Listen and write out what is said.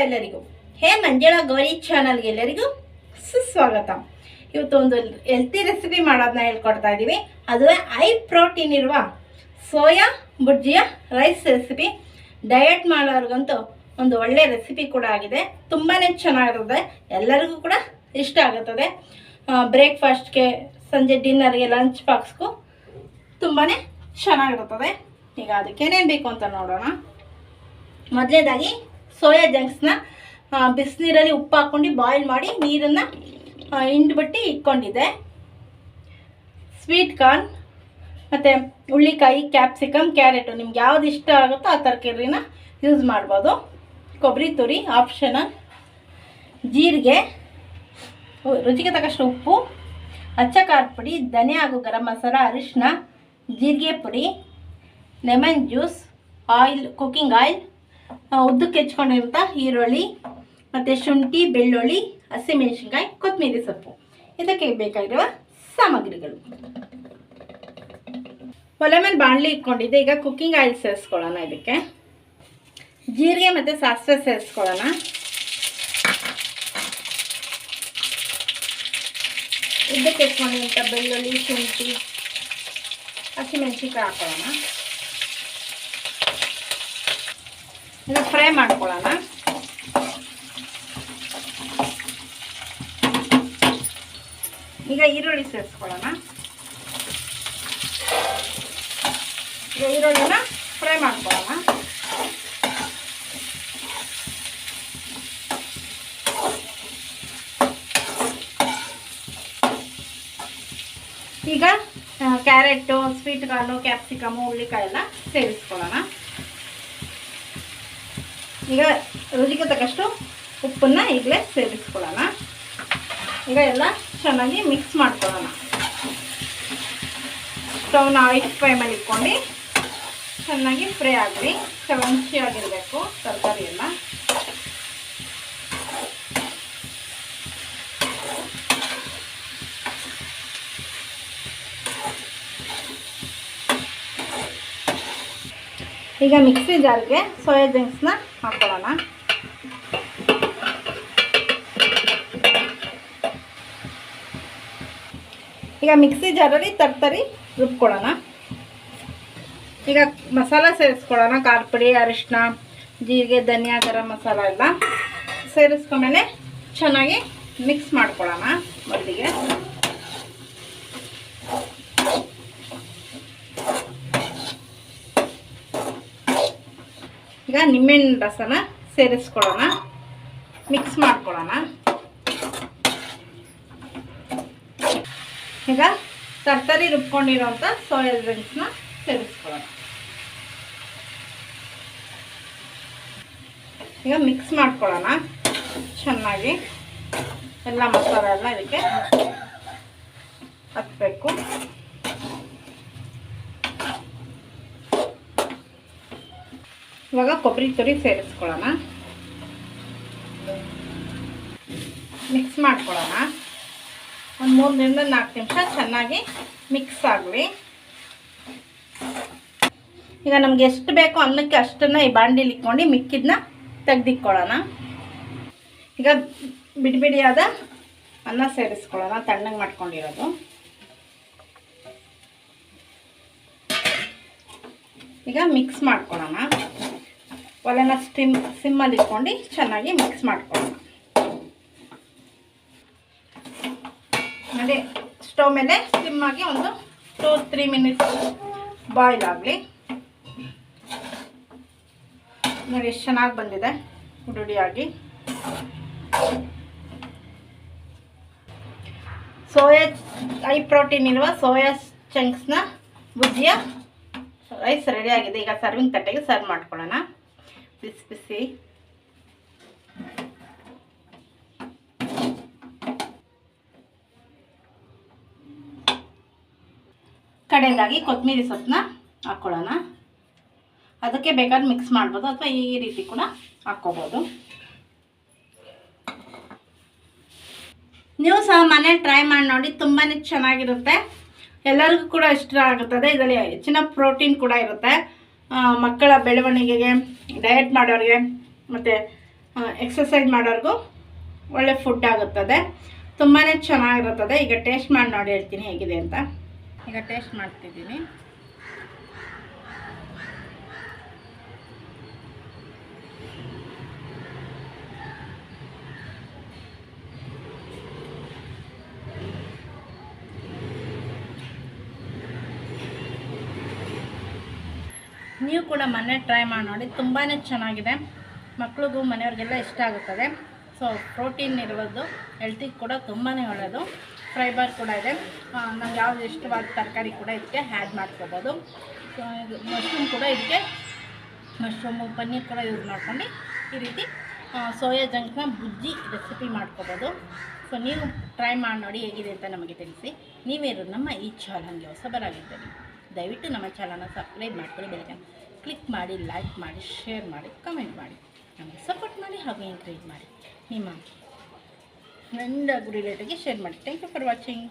ಎಲ್ಲರಿಗೂ. ಹೇ ಮಂಜುಳಾ ಗೌರಿ ಚಾನಲ್ಗೆ ಎಲ್ಲರಿಗೂ ಸುಸ್ವಾಗತ. ಇವತ್ತು ಒಂದು ಹೆಲ್ತಿ ರೆಸಿಪಿ ಮಾಡೋದನ್ನ ಹೇಳ್ಕೊಡ್ತಾ ಇದ್ದೀವಿ. ಅದುವೇ ಹೈ ಪ್ರೋಟೀನ್ ಇರುವ ಸೋಯಾ ಬುಜ್ಜಿಯ ರೈಸ್ ರೆಸಿಪಿ. ಡಯಟ್ ಮಾಡೋರ್ಗಂತೂ ಒಂದು ಒಳ್ಳೆ ರೆಸಿಪಿ ಕೂಡ ಆಗಿದೆ. ತುಂಬಾ ಚೆನ್ನಾಗಿರುತ್ತೆ, ಎಲ್ಲರಿಗೂ ಕೂಡ ಇಷ್ಟ ಆಗುತ್ತದೆ. ಬ್ರೇಕ್ಫಾಸ್ಟ್ಗೆ, ಸಂಜೆ ಡಿನ್ನರ್ಗೆ, ಲಂಚ್ ಬಾಕ್ಸ್ಗೂ ತುಂಬಾ ಚೆನ್ನಾಗಿರುತ್ತದೆ. ಈಗ ಅದಕ್ಕೆ ಏನೇನು ಬೇಕು ಅಂತ ನೋಡೋಣ. ಮೊದಲನೇದಾಗಿ ಸೋಯಾ ಜಂಕ್ಸ್ನ ಬಿಸಿನೀರಲ್ಲಿ ಉಪ್ಪು ಹಾಕ್ಕೊಂಡು ಬಾಯ್ಲ್ ಮಾಡಿ ನೀರನ್ನು ಹಿಂಡ್ಬಿಟ್ಟು ಇಟ್ಕೊಂಡಿದ್ದೆ. ಸ್ವೀಟ್ ಕಾರ್ನ್ ಮತ್ತು ಹುಳ್ಳಿಕಾಯಿ, ಕ್ಯಾಪ್ಸಿಕಮ್, ಕ್ಯಾರೆಟು, ನಿಮ್ಗೆ ಯಾವ್ದು ಇಷ್ಟ ಆಗುತ್ತೋ ಆ ತರಕಾರಿನ ಯೂಸ್ ಮಾಡ್ಬೋದು. ಕೊಬ್ಬರಿ ತುರಿ ಆಪ್ಷನಲ್. ಜೀರಿಗೆ, ರುಚಿಗೆ ತಕ್ಕಷ್ಟು ಉಪ್ಪು, ಅಚ್ಚ ಖಾರದ ಪುಡಿ, ಧನಿಯಾ ಹಾಗೂ ಗರಂ ಮಸಾಲ, ಅರಿಶಿನ, ಜೀರಿಗೆ ಪುಡಿ, lemon juice, oil, cooking oil, ಉದ್ದಕ್ಕೆ ಹೆಚ್ಕೊಂಡಿರುವಂಥ ಈರುಳ್ಳಿ ಮತ್ತು ಶುಂಠಿ, ಬೆಳ್ಳುಳ್ಳಿ, ಹಸಿಮೆಣಸಿನ್ಕಾಯಿ, ಕೊತ್ತಂಬರಿ ಸೊಪ್ಪು. ಇದಕ್ಕೆ ಬೇಕಾಗಿರುವ ಸಾಮಗ್ರಿಗಳು. ಒಲೆ ಮೇಲೆ ಬಾಣಲಿ ಇಟ್ಕೊಂಡಿದ್ದೆ. ಈಗ ಕುಕ್ಕಿಂಗ್ ಆಯಿಲ್ ಸೇರಿಸ್ಕೊಳ್ಳೋಣ. ಇದಕ್ಕೆ ಜೀರಿಗೆ ಮತ್ತು ಸಾಸಿವೆ ಸೇರಿಸ್ಕೊಳ್ಳೋಣ. ಉದ್ದಕ್ಕೆ ಹೆಚ್ಕೊಂಡಿರುವಂಥ ಬೆಳ್ಳುಳ್ಳಿ, ಶುಂಠಿ, ಹಸಿಮೆಣಸಿನ್ಕಾಯಿ ಹಾಕೊಳ್ಳೋಣ. ಈಗ ಫ್ರೈ ಮಾಡ್ಕೊಳ್ಳೋಣ. ಈಗ ಈರುಳ್ಳಿ ಸೇರಿಸ್ಕೊಳ್ಳೋಣ. ಈಗ ಈರುಳ್ಳಿನ ಫ್ರೈ ಮಾಡ್ಕೊಳ್ಳೋಣ. ಈಗ ಕ್ಯಾರೆಟು, ಸ್ವೀಟ್ ಕಾರ್ನು, ಕ್ಯಾಪ್ಸಿಕಮು, ಹುಳ್ಳಿಕಾಯಿ ಎಲ್ಲ ಸೇರಿಸ್ಕೊಳ್ಳೋಣ. ಈಗ ರುಚಿಗೆ ತಕ್ಕಷ್ಟು ಉಪ್ಪನ್ನು ಈಗಲೇ ಸೇರಿಸ್ಕೊಳ್ಳೋಣ. ಈಗ ಎಲ್ಲ ಚೆನ್ನಾಗಿ ಮಿಕ್ಸ್ ಮಾಡ್ಕೊಳ್ಳೋಣ. ಸ್ಟವ್ನ ಹೈ ಫ್ಲೇಮಲ್ಲಿ ಇಟ್ಕೊಂಡು ಚೆನ್ನಾಗಿ ಫ್ರೈ ಆಗಲಿ. ಕ್ರಂಚಿ ಆಗಿರಬೇಕು ತರಕಾರಿ ಎಲ್ಲ. ಈಗ ಮಿಕ್ಸಿ ಜಾರ್ಗೆ ಸೋಯಾ ಜಂಕ್ಸ್ನ ಹಾಕೊಳ್ಳೋಣ. ಈಗ ಮಿಕ್ಸಿ ಜಾರಲ್ಲಿ ತರ್ತರಿ ರುಬ್ಕೊಳ್ಳೋಣ. ಈಗ ಮಸಾಲ ಸೇರಿಸ್ಕೊಳ್ಳೋಣ. ಖಾರದ ಪುಡಿ, ಅರಿಶಿನ, ಜೀರಿಗೆ, ಧನಿಯಾ, ಗರಂ ಮಸಾಲ ಎಲ್ಲ ಸೇರಿಸ್ಕೊಂಡ್ಮೇಲೆ ಚೆನ್ನಾಗಿ ಮಿಕ್ಸ್ ಮಾಡ್ಕೊಳ್ಳೋಣ. ಮೊದಲಿಗೆ ಈಗ ನಿಂಬೆಹಣ್ಣಿನ ರಸನ ಸೇರಿಸ್ಕೊಳ್ಳೋಣ. ಮಿಕ್ಸ್ ಮಾಡ್ಕೊಳ್ಳೋಣ. ಈಗ ತರಕಾರಿ ರುಬ್ಕೊಂಡಿರೋಂಥ ಸೋಯಾ ಜಂಕ್ಸ್ನ ಸೇರಿಸ್ಕೊಳ್ಳೋಣ. ಈಗ ಮಿಕ್ಸ್ ಮಾಡ್ಕೊಳ್ಳೋಣ ಚೆನ್ನಾಗಿ. ಎಲ್ಲ ಮಸಾಲೆ ಎಲ್ಲ ಇದಕ್ಕೆ ಹತ್ತಬೇಕು. ಇವಾಗ ಕೊಬ್ಬರಿ ತುರಿ ಸೇರಿಸ್ಕೊಳ್ಳೋಣ. ಮಿಕ್ಸ್ ಮಾಡ್ಕೊಳ್ಳೋಣ. ಒಂದು 3ರಿಂದ 4 ನಿಮಿಷ ಚೆನ್ನಾಗಿ ಮಿಕ್ಸ್ ಆಗಲಿ. ಈಗ ನಮ್ಗೆ ಎಷ್ಟು ಬೇಕೋ ಅನ್ನಕ್ಕೆ ಅಷ್ಟನ್ನು ಈ ಬಾಂಡಿಲಿ ಇಟ್ಕೊಂಡು ಮಿಕ್ಕಿದ್ನ ತೆಗೆದಿಟ್ಕೊಳ್ಳೋಣ. ಈಗ ಬಿಡಿ ಬಿಡಿಯಾದ ಅನ್ನ ಸೇರಿಸ್ಕೊಳ್ಳೋಣ, ತಣ್ಣಗೆ ಮಾಡ್ಕೊಂಡಿರೋದು. ಈಗ ಮಿಕ್ಸ್ ಮಾಡ್ಕೊಳ್ಳೋಣ. ಒಲೆನ ಸಿಮ್ಮಲ್ಲಿ ಇಟ್ಕೊಂಡು ಚೆನ್ನಾಗಿ ಮಿಕ್ಸ್ ಮಾಡ್ಕೊಳ್ಳೋಣ. ಅದೇ ಸ್ಟವ್ ಮೇಲೆ ಸಿಮ್ಮಾಗಿ ಒಂದು 2-3 ಮಿನಿಟ್ಸ್ ಬಾಯ್ಲ್ ಆಗಲಿ. ನೋಡಿ ಎಷ್ಟು ಚೆನ್ನಾಗಿ ಬಂದಿದೆ ಹುಡುಡಿಯಾಗಿ. ಸೋಯಾ ಹೈ ಪ್ರೋಟೀನ್ ಇರುವ ಸೋಯಾ ಚಂಕ್ಸ್ನ ಬುಜ್ಜಿಯ ರೈಸ್ ರೆಡಿ ಆಗಿದೆ. ಈಗ ಸರ್ವಿಂಗ್ ತಟ್ಟೆಗೆ ಸರ್ವ್ ಮಾಡ್ಕೊಳ್ಳೋಣ. ಬಿಸಿ ಬಿಸಿ ಕಡೆಯದಾಗಿ ಕೊತ್ತಂಬರಿ ಸೊಪ್ಪನ್ನ ಹಾಕ್ಕೊಳ್ಳೋಣ. ಅದಕ್ಕೆ ಬೇಕಾದ್ರೆ ಮಿಕ್ಸ್ ಮಾಡ್ಬೋದು ಅಥವಾ ಈ ರೀತಿ ಕೂಡ ಹಾಕ್ಕೋಬೋದು. ನೀವು ಸಹ ಮನೇಲಿ ಟ್ರೈ ಮಾಡಿ ನೋಡಿ, ತುಂಬಾ ಚೆನ್ನಾಗಿರುತ್ತೆ. ಎಲ್ಲರಿಗೂ ಕೂಡ ಇಷ್ಟ ಆಗುತ್ತದೆ. ಇದರಲ್ಲಿ ಹೆಚ್ಚಿನ ಪ್ರೋಟೀನ್ ಕೂಡ ಇರುತ್ತೆ. ಮಕ್ಕಳ ಬೆಳವಣಿಗೆಗೆ, ಡಯಟ್ ಮಾಡೋರಿಗೆ ಮತ್ತು ಎಕ್ಸಸೈಸ್ ಮಾಡೋರ್ಗೂ ಒಳ್ಳೆ ಫುಡ್ ಆಗುತ್ತದೆ, ತುಂಬಾ ಚೆನ್ನಾಗಿರುತ್ತದೆ. ಈಗ ಟೇಸ್ಟ್ ಮಾಡಿ ನೋಡಿ ಹೇಳ್ತೀನಿ ಹೇಗಿದೆ ಅಂತ. ಈಗ ಟೇಸ್ಟ್ ಮಾಡ್ತಿದ್ದೀನಿ. ನೀವು ಕೂಡ ಮನೆ ಟ್ರೈ ಮಾಡಿ ನೋಡಿ, ತುಂಬಾ ಚೆನ್ನಾಗಿದೆ. ಮಕ್ಳಿಗೂ ಮನೆಯವ್ರಿಗೆಲ್ಲ ಇಷ್ಟ ಆಗುತ್ತದೆ. ಸೊ ಪ್ರೋಟೀನ್ ಇರೋದು, ಹೆಲ್ತಿಗೆ ಕೂಡ ತುಂಬಾ ಒಳ್ಳೆಯದು. ಫೈಬರ್ ಕೂಡ ಇದೆ. ನಮ್ಗೆ ಯಾವ್ದು ಇಷ್ಟವಾದ ತರಕಾರಿ ಕೂಡ ಇದಕ್ಕೆ ಆ್ಯಡ್ ಮಾಡ್ಕೋಬೋದು. ಸೊ ಇದು ಮಶ್ರೂಮ್ ಕೂಡ ಇದಕ್ಕೆ, ಮಶ್ರೂಮು ಪನ್ನೀರ್ ಕೂಡ ಯೂಸ್ ಮಾಡ್ಕೊಂಡು ಈ ರೀತಿ ಸೋಯಾ ಜಂಕ್ನ ಬುಜ್ಜಿ ರೆಸಿಪಿ ಮಾಡ್ಕೋಬೋದು. ಸೊ ನೀವು ಟ್ರೈ ಮಾಡಿ ನೋಡಿ ಹೇಗಿದೆ ಅಂತ ನಮಗೆ ತಿಳಿಸಿ. ನೀವೇನು ನಮ್ಮ ಈ ಚಾನಲ್ಗೆ ಹೊಸಬರಾಗಿದ್ದೀರಿ, ದಯವಿಟ್ಟು ನಮ್ಮ ಚಾನಲ್ನ ಸಬ್ಸ್ಕ್ರೈಬ್ ಮಾಡ್ಕೊಳ್ಳಿ, ಬೆಳಗ್ಗೆ ಕ್ಲಿಕ್ ಮಾಡಿ, ಲೈಕ್ ಮಾಡಿ, ಶೇರ್ ಮಾಡಿ, ಕಮೆಂಟ್ ಮಾಡಿ, ನಮಗೆ ಸಪೋರ್ಟ್ ಮಾಡಿ, ಹಾಗೂ ಎಂಕರೇಜ್ ಮಾಡಿ. ನಿಮ್ಮ ಫ್ರೆಂಡ್ ಹಾಗೂ ರಿಲೇಟಿವ್ಗೆ ಶೇರ್ ಮಾಡಿ. Thank you for watching.